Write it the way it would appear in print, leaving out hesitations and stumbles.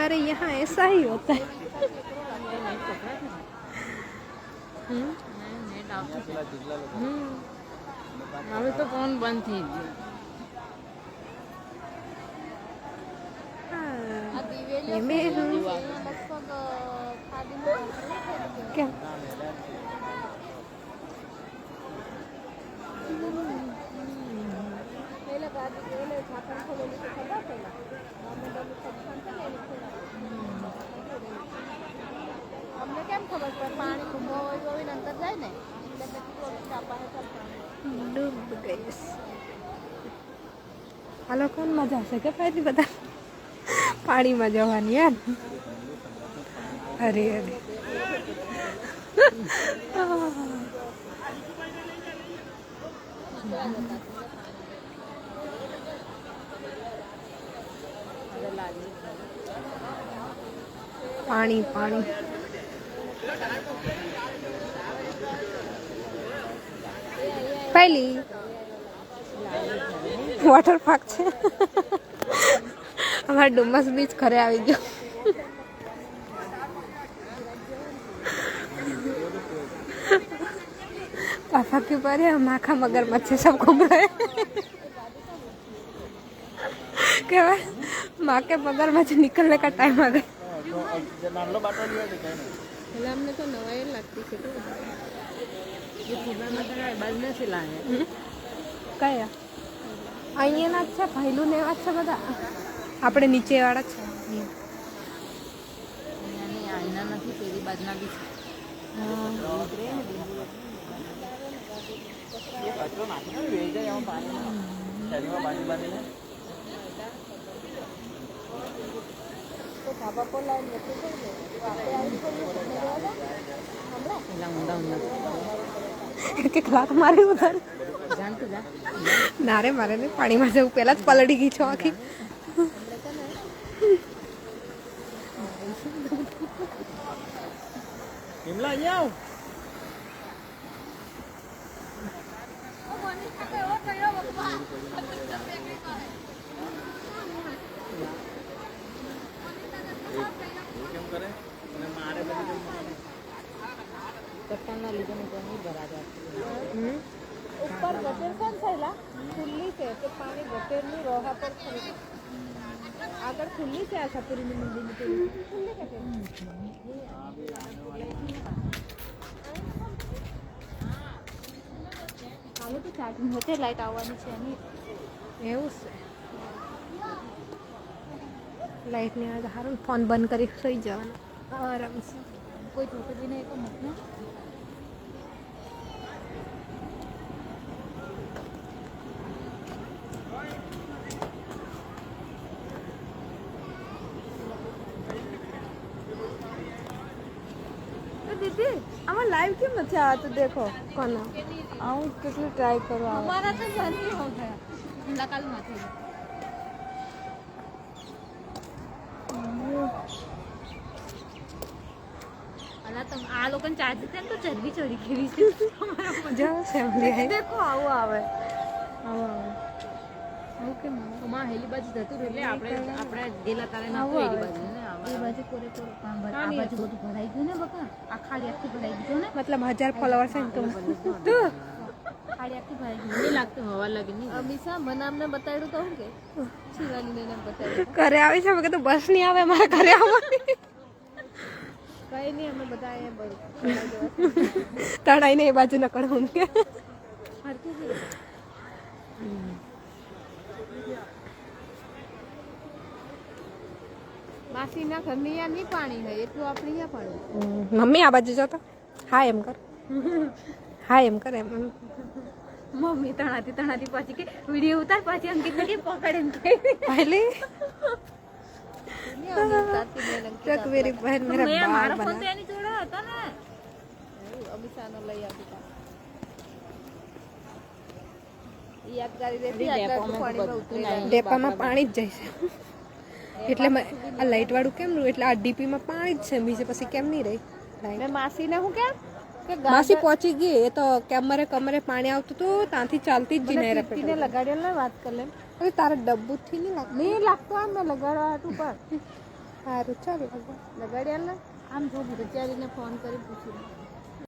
हमारे यहाँ ऐसा ही होता है। હવે તો ફોન બંધ થઈ ગયો. क्या અમને કેમ ખબર પડે પાણી ખૂબ હોય ને અંદર જાય ને એટલે પછી डूब गई। हालो कौन मजा से क्या पहली बता पानी में जवानी यार। अरे अरे पानी पानी पहली वॉटर पार्क છે અમારા ડુમસ બીચ ઘરે આવી ગયો। पापा के ऊपर है माखा मगरमच्छ सब घूम रहे क्या माँ के मगरमच्छ निकलने का टाइम आ गया। અમને તો નવાઈ લાગતી છે તો એ ફૂલામાં તો બાજ નથી લાગે. કયા અહીંયાના જ છે પહેલું ને એવા જ છે બધા આપણે નીચે વાળા છે। અહીંયાની આઈના નથી પેલી બાજના બી છે. તો ધાબા પર લાઈન નથી થઈ ને આપણે આવી પેલા ઊંડા ઊંડા એક લાત મારી ઉધર જાણતું જા. ના રે મારે નહીં પાણીમાં જવું પહેલા જ પલળી ગઈ છો આખી। કેમલા અહીંયા આવ. ચટ્ટાનના લીધે નહીં ભરાતા. ઉપર ગટેર કોણ થયેલા ખુલ્લી છે તો પાણી ગટેરની રોહા પર ખરી આગળ ખુલ્લી છે આ સપુરીની મંદિરની પેલી ખુલ્લી ગટેર હાલો તો ચાર્જિંગ હોતે લાઈટ આવવાની છે એની એવું છે લાઈટ નહીં આવે તો સારું ફોન બંધ કરી સુઈ જવાનું આરામથી। કોઈ છોકરીને એક મૂકને दीदी आमा लाइव क्यों नहीं आता देखो कौन आऊँ कितनी ट्राई करो हमारा तो जल्दी हो गया लकल माथे अला तुम आ लोगन चाहते थे तो चर्बी चोरी खेली से जाओ फैमिली है देखो आओ आवे आओ ओके માં હેલી બાજુ જતું એટલે આપણે ગેલા તારે ના આવો હેલી આવે બાજુ ને એ બાજુ કોરે કોરે કામ આ બરાબર બાજુ બધું ભરાઈ ગયું ને બકા આ ખાલી આખી ભરાઈ ગયું ને मतलब 1000 फॉलोअर्स हैं तुम तू ખાલી આખી ભરાઈ ગયું નહીં લાગતું હવા લાગે નહીં અમીસા મને અમને બતાડ્યું તો હું કે શિવાની ને બતાડ્યું ઘરે આવી છે કે તો બસ નહીં આવે મારા ઘરે આવવાની કઈ નહીં અમે બધા એ તણાઈ ને એ બાજુ નકળવું કે હરકી છે માસીના ઘરની યા નહીં પાણી હોય એટલું આપણે અહીંયા પાણી મમ્મી આ બાજુ જો તો હા એમ કર હા એમ કર એમ મમ્મી તણાતી પાછી કે વિડીયો ઉતાર પાછી અંકિત ને કે પકડે ને पहले तक मेरी बहन मेरा बाल મારો ફોન बना તો એની જોડે હતો ને અમીસાનો લઈ આપી યાદ કરી દેતી આટલા પાણીમાં ઉતરી ડેપામાં પાણી જ જાય છે એટલે આ લાઈટ વાળું કેમ નું એટલે આ ડીપી માં પાણી જ છે બીજે પછી કેમ નહીં રહી મેં માસીને હું કેમ કે માસી પહોંચી ગઈ એ તો કમરે કમરે પાણી આવતું હતું ત્યાંથી ચાલતી જ જીને ને લગાડેલ ને વાત કર લે અરે તારા ડબ્બુ થી નહીં લાગતું નહીં લાગતો આમ મેં લગાડવા હતું પર સારું ચાલો લગાડી આલે આમ જો વિચારીને ફોન કરી પૂછી લે